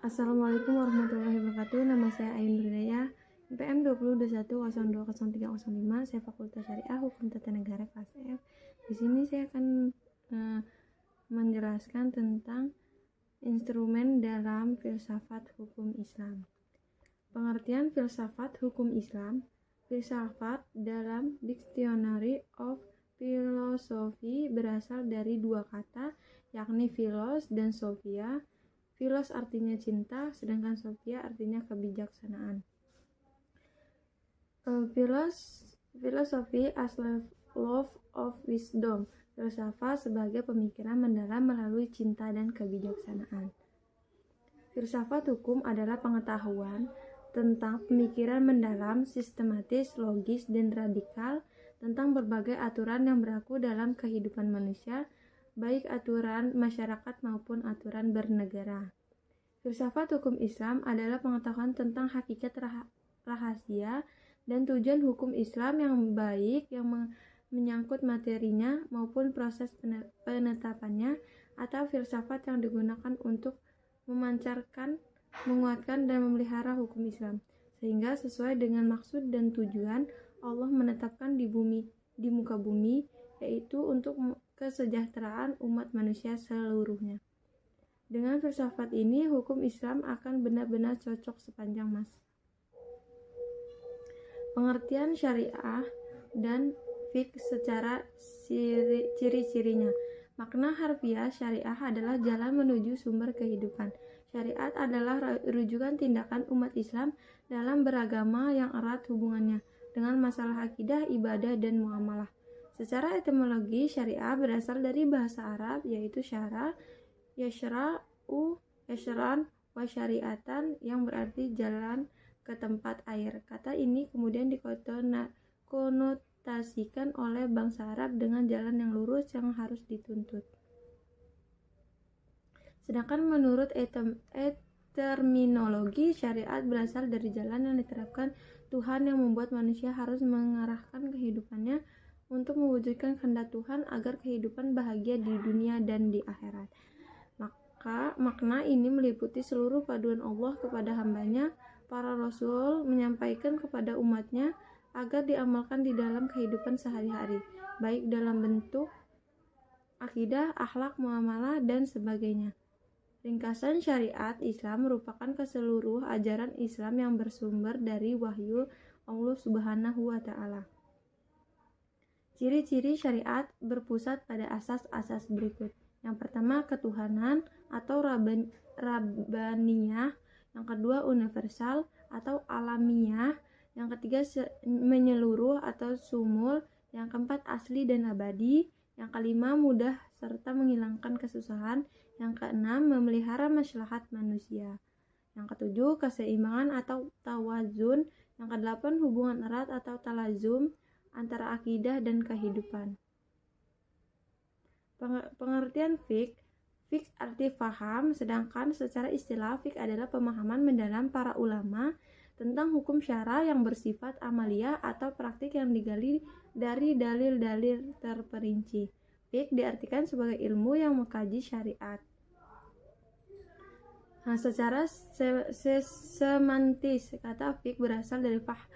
Assalamualaikum warahmatullahi wabarakatuh. Nama saya Ain Berdaya, NPM 2021020305. Saya Fakultas Syariah Hukum Tata Negara kelas F. Di sini saya akan menjelaskan tentang instrumen dalam filsafat hukum Islam. Pengertian filsafat hukum Islam. Filsafat dalam Dictionary of Philosophy berasal dari dua kata, yakni philos dan sophia. Philos artinya cinta, sedangkan sophia artinya kebijaksanaan. Philosophy as love of wisdom. Filsafat sebagai pemikiran mendalam melalui cinta dan kebijaksanaan. Filsafat hukum adalah pengetahuan tentang pemikiran mendalam, sistematis, logis, dan radikal tentang berbagai aturan yang berlaku dalam kehidupan manusia, baik aturan masyarakat maupun aturan bernegara. Filsafat hukum Islam adalah pengetahuan tentang hakikat rahasia dan tujuan hukum Islam yang baik yang menyangkut materinya maupun proses penetapannya, atau filsafat yang digunakan untuk memancarkan, menguatkan, dan memelihara hukum Islam, sehingga sesuai dengan maksud dan tujuan Allah menetapkan di muka bumi, yaitu untuk kesejahteraan umat manusia seluruhnya. Dengan filsafat ini, hukum Islam akan benar-benar cocok sepanjang masa. Pengertian syariah dan fiqh secara ciri-cirinya. Makna harfiah syariah adalah jalan menuju sumber kehidupan. Syariat adalah rujukan tindakan umat Islam dalam beragama yang erat hubungannya dengan masalah akidah, ibadah, dan muamalah. Secara etimologi, syariah berasal dari bahasa Arab, yaitu syara, yashra'u, yashran, wa syariatan, yang berarti jalan ke tempat air. Kata ini kemudian dikonotasikan oleh bangsa Arab dengan jalan yang lurus yang harus dituntut. Sedangkan menurut terminologi, syariat berasal dari jalan yang diterapkan Tuhan yang membuat manusia harus mengarahkan kehidupannya untuk mewujudkan kehendak Tuhan agar kehidupan bahagia di dunia dan di akhirat. Maka makna ini meliputi seluruh paduan Allah kepada hambanya. Para rasul menyampaikan kepada umatnya agar diamalkan di dalam kehidupan sehari-hari, baik dalam bentuk akidah, akhlak, muamalah, dan sebagainya. Ringkasan syariat Islam merupakan keseluruh ajaran Islam yang bersumber dari wahyu Allah Subhanahu wa Ta'ala. Ciri-ciri syariat berpusat pada asas-asas berikut. Yang pertama, ketuhanan atau rabbaniyah. Yang kedua, universal atau alamiah. Yang ketiga, menyeluruh atau sumul. Yang keempat, asli dan abadi. Yang kelima, mudah serta menghilangkan kesusahan. Yang keenam, memelihara maslahat manusia. Yang ketujuh, keseimbangan atau tawazun. Yang kedelapan, hubungan erat atau talazum antara akidah dan kehidupan. Pengertian fiqh arti faham, sedangkan secara istilah fiqh adalah pemahaman mendalam para ulama tentang hukum syara yang bersifat amaliyah atau praktik yang digali dari dalil-dalil terperinci. Fiqh diartikan sebagai ilmu yang mengkaji syariat. Secara semantis, kata fiqh berasal dari faham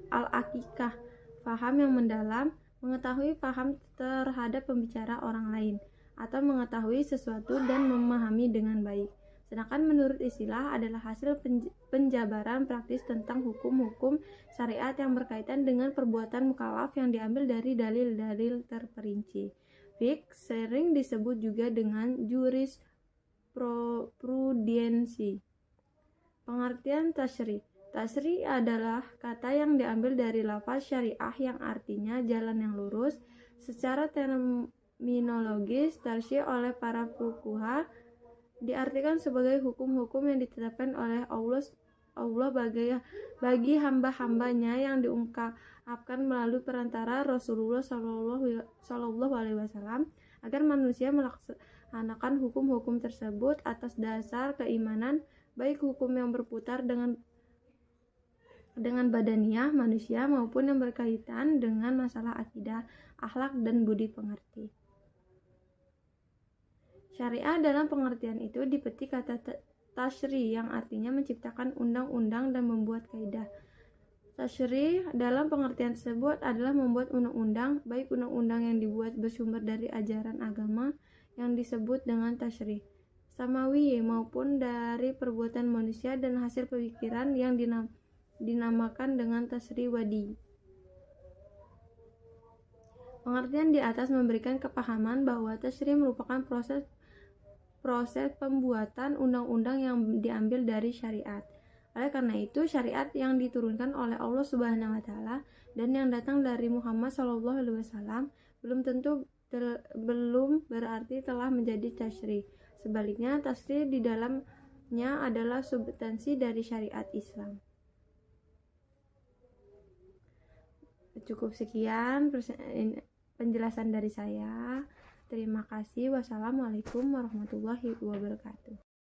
al-akikah, faham yang mendalam, mengetahui paham terhadap pembicara orang lain, atau mengetahui sesuatu dan memahami dengan baik. Sedangkan menurut istilah adalah hasil penjabaran praktis tentang hukum-hukum syariat yang berkaitan dengan perbuatan mukallaf yang diambil dari dalil-dalil terperinci. Fiqh sering disebut juga dengan jurisprudensi. Pengertian tasyri'. Tasyri' adalah kata yang diambil dari lafaz syariah yang artinya jalan yang lurus. Secara terminologis, tasyri' oleh para fuqaha diartikan sebagai hukum-hukum yang ditetapkan oleh Allah bagi hamba-hambanya yang diungkapkan melalui perantara Rasulullah Shallallahu Alaihi Wasallam agar manusia melaksanakan hukum-hukum tersebut atas dasar keimanan, baik hukum yang berputar dengan badaniyah manusia maupun yang berkaitan dengan masalah akidah, akhlak, dan budi pengerti. Syariah dalam pengertian itu dipetik kata tasyri yang artinya menciptakan undang-undang dan membuat kaidah. Tasyri dalam pengertian tersebut adalah membuat undang-undang, baik undang-undang yang dibuat bersumber dari ajaran agama yang disebut dengan tasyri samawi maupun dari perbuatan manusia dan hasil pemikiran yang dinamakan dengan tasyri wadi. Pengertian di atas memberikan kepahaman bahwa tasyri merupakan proses pembuatan undang-undang yang diambil dari syariat. Oleh karena itu, syariat yang diturunkan oleh Allah Subhanahu wa taala dan yang datang dari Muhammad SAW belum berarti telah menjadi tasyri. Sebaliknya, tasyri di dalamnya adalah substansi dari syariat Islam. Cukup sekian penjelasan dari saya. Terima kasih. Wassalamualaikum warahmatullahi wabarakatuh.